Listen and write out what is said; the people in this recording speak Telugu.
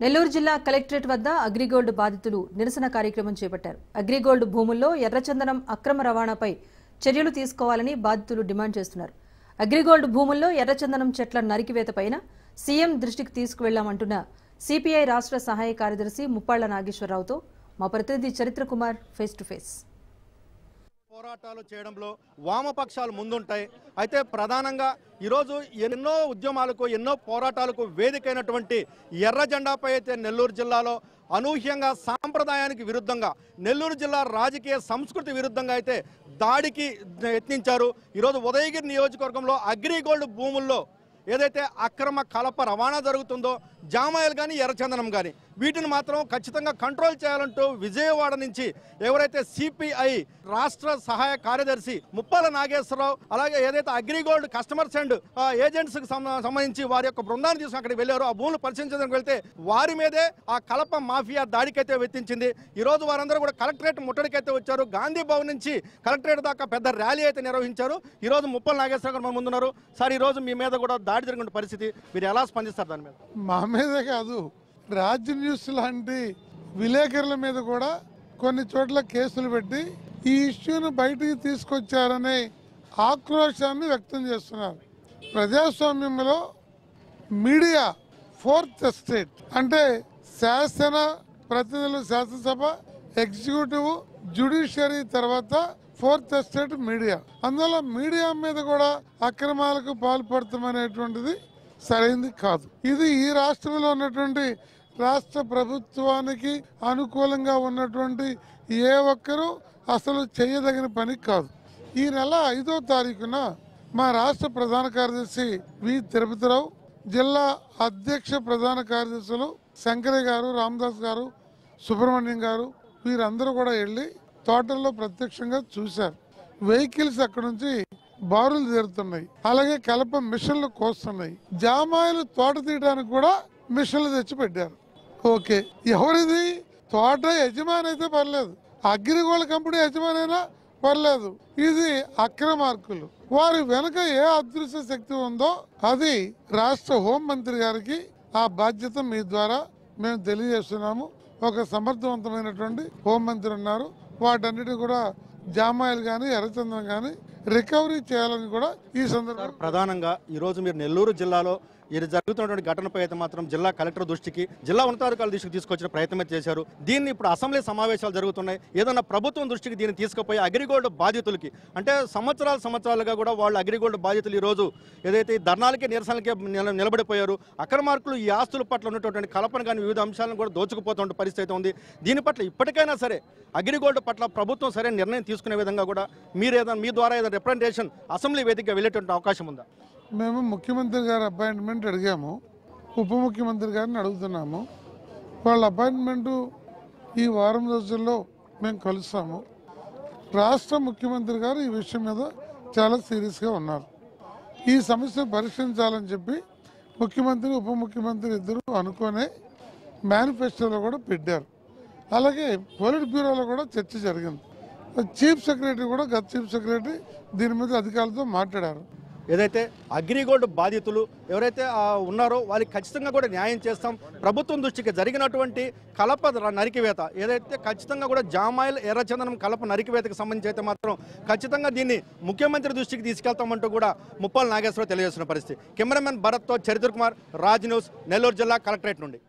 నెల్లూరు జిల్లా కలెక్టరేట్ వద్ద అగ్రిగోల్డ్ బాధితులు నిరసన కార్యక్రమం చేపట్టారు. అగ్రిగోల్డ్ భూముల్లో ఎర్రచందనం అక్రమ రవాణాపై చర్యలు తీసుకోవాలని బాధితులు డిమాండ్ చేస్తున్నారు. అగ్రిగోల్డ్ భూముల్లో ఎర్రచందనం చెట్ల నరికివేతపైన సీఎం దృష్టికి తీసుకువెళ్లామంటున్న సిపిఐ రాష్ట్ర సహాయ కార్యదర్శి ముప్పాళ్ల నాగేశ్వరరావుతో మా ప్రతినిధి చరిత్ర కుమార్ ఫేస్ టు ఫేస్. పోరాటాలు చేయడంలో వామపక్షాలు ముందుంటాయి. అయితే ప్రధానంగా ఈరోజు ఎన్నో ఉద్యమాలకు ఎన్నో పోరాటాలకు వేదికైనటువంటి ఎర్ర జెండాపై అయితే నెల్లూరు జిల్లాలో అనూహ్యంగా సాంప్రదాయానికి విరుద్ధంగా నెల్లూరు జిల్లా రాజకీయ సంస్కృతి విరుద్ధంగా అయితే దాడికి యత్నించారు. ఈరోజు ఉదయగిరి నియోజకవర్గంలో అగ్రిగోల్డ్ భూముల్లో ఏదైతే అక్రమ కలప రవాణా జరుగుతుందో జామాయిలు కానీ ఎర్రచందనం కానీ వీటిని మాత్రం ఖచ్చితంగా కంట్రోల్ చేయాలంటూ విజయవాడ నుంచి ఎవరైతే సిపిఐ రాష్ట్ర సహాయ కార్యదర్శి ముప్పాళ్ల నాగేశ్వరరావు అలాగే ఏదైతే అగ్రిగోల్డ్ కస్టమర్స్ అండ్ ఏజెంట్స్కి సంబంధించి వారి యొక్క బృందాన్ని తీసుకుని అక్కడికి వెళ్ళారో ఆ భూములు పరిశీలించడానికి వెళ్తే వారి మీదే ఆ కలప మాఫియా దాడికైతే వెత్తించింది. ఈరోజు వారందరూ కూడా కలెక్టరేట్ ముట్టడికైతే వచ్చారు. గాంధీ భవన్ నుంచి కలెక్టరేట్ దాకా పెద్ద ర్యాలీ అయితే నిర్వహించారు. ఈరోజు ముప్పాళ్ల నాగేశ్వరరావు గారు మన ముందున్నారు. సార్, ఈరోజు మీ మీద కూడా దాడి జరిగిన పరిస్థితి, మీరు ఎలా స్పందిస్తారు దాని మీద? మా మీదే కాదు, రాజ్య న్యూస్ లాంటి విలేకరుల మీద కూడా కొన్ని చోట్ల కేసులు పెట్టి ఈ ఇష్యూను బయటికి తీసుకొచ్చారనే ఆక్రోశాన్ని వ్యక్తం చేస్తున్నారు. ప్రజాస్వామ్యంలో మీడియా ఫోర్త్ ఎస్టేట్ అంటే శాసన ప్రతినిధులు, శాసనసభ, ఎగ్జిక్యూటివ్, జ్యుడిషియరీ తర్వాత ఫోర్త్ ఎస్టేట్ మీడియా. అందువల్ల మీడియా మీద కూడా అక్రమాలకు పాల్పడతామనేటువంటిది సరైనది కాదు. ఇది ఈ రాష్ట్రంలో ఉన్నటువంటి రాష్ట్ర ప్రభుత్వానికి అనుకూలంగా ఉన్నటువంటి ఏ ఒక్కరూ అసలు చేయదగిన పని కాదు. ఈ నెల 5వ తారీఖున మా రాష్ట్ర ప్రధాన కార్యదర్శి వి తిరుపతిరావు, జిల్లా అధ్యక్ష ప్రధాన కార్యదర్శులు శంకరయ్య గారు, రామదాస్ గారు, సుబ్రహ్మణ్యం గారు వీరందరూ కూడా వెళ్ళి తోటల్లో ప్రత్యక్షంగా చూశారు. వెహికల్స్ అక్కడ నుంచి బారులు తీరుతున్నాయి, అలాగే కలప మిషన్లు కోస్తున్నాయి. జామాయిలు తోట తీయడానికి కూడా మిషన్లు తెచ్చి పెట్టారు. ఓకే, ఎవరిది? తోట యజమాని అయితే పర్లేదు, అగ్రిగోల్డ్ కంపెనీ యజమాని అయినా పర్లేదు. ఇది అక్రమార్కులు. వారి వెనుక ఏ అదృశ్య శక్తి ఉందో అది రాష్ట్ర హోంమంత్రి గారికి ఆ బాధ్యత మీ ద్వారా మేము తెలియజేస్తున్నాము. ఒక సమర్థవంతమైనటువంటి హోంమంత్రి ఉన్నారు. వాటన్నిటి కూడా జామాయిలు కానీ ఎర్రచందనం కానీ రికవరీ చేయాలని కూడా ఈ సందర్భంగా ప్రధానంగా ఈరోజు మీరు నెల్లూరు జిల్లాలో ఇది జరుగుతున్నటువంటి ఘటనపై అయితే మాత్రం జిల్లా కలెక్టర్ దృష్టికి, జిల్లా ఉన్నతాధికారుల దృష్టికి తీసుకొచ్చిన ప్రయత్నం చేశారు. దీన్ని ఇప్పుడు అసెంబ్లీ సమావేశాలు జరుగుతున్నాయి. ఏదన్నా ప్రభుత్వం దృష్టికి దీన్ని తీసుకుపోయి అగ్రిగోల్డ్ బాధితులకి అంటే సంవత్సరాలుగా కూడా వాళ్ళు అగ్రిగోల్డ్ బాధితులు ఈరోజు ఏదైతే ధర్నాలకి నిరసనలకే నిలబడిపోయారు. అక్రమార్కులు ఈ ఆస్తుల పట్ల ఉన్నటువంటి కల్పన కానీ వివిధ అంశాలను కూడా దోచుకుపోతున్న పరిస్థితి ఉంది. దీని పట్ల ఇప్పటికైనా సరే అగ్రిగోల్డ్ పట్ల ప్రభుత్వం సరైన నిర్ణయం తీసుకునే విధంగా కూడా మీ ద్వారా ఏదైనా రిప్రజెంటేషన్ అసెంబ్లీ వేదికగా వెళ్ళేటువంటి అవకాశం ఉందా? మేము ముఖ్యమంత్రి గారి అపాయింట్మెంట్ అడిగాము, ఉప ముఖ్యమంత్రి గారిని అడుగుతున్నాము. వాళ్ళ అపాయింట్మెంటు ఈ వారం రోజుల్లో మేము కలుస్తాము. రాష్ట్ర ముఖ్యమంత్రి గారు ఈ విషయం మీద చాలా సీరియస్గా ఉన్నారు. ఈ సమస్యను పరిష్కరించాలని చెప్పి ముఖ్యమంత్రి, ఉప ముఖ్యమంత్రి ఇద్దరు అనుకునే మేనిఫెస్టోలో కూడా పెట్టారు. అలాగే పొలిట్ బ్యూరోలో కూడా చర్చ జరిగింది. చీఫ్ సెక్రటరీ కూడా, గత చీఫ్ సెక్రటరీ దీని మీద అధికారులతో మాట్లాడారు. ఏదైతే అగ్రిగోల్డ్ బాధితులు ఎవరైతే ఉన్నారో వాళ్ళకి ఖచ్చితంగా కూడా న్యాయం చేస్తాం. ప్రభుత్వం దృష్టికి జరిగినటువంటి కలప నరికివేత ఏదైతే ఖచ్చితంగా కూడా జామాయిల్ ఎర్రచందనం కలప నరికివేతకు సంబంధించి అయితే మాత్రం ఖచ్చితంగా దీన్ని ముఖ్యమంత్రి దృష్టికి తీసుకెళ్తామంటూ కూడా ముప్పాళ్ల నాగేశ్వరరావు తెలియజేస్తున్న పరిస్థితి. కెమెరామెన్ భరత్తో చరిత్ర కుమార్, రాజ్ న్యూస్, నెల్లూరు జిల్లా కలెక్టరేట్ నుండి.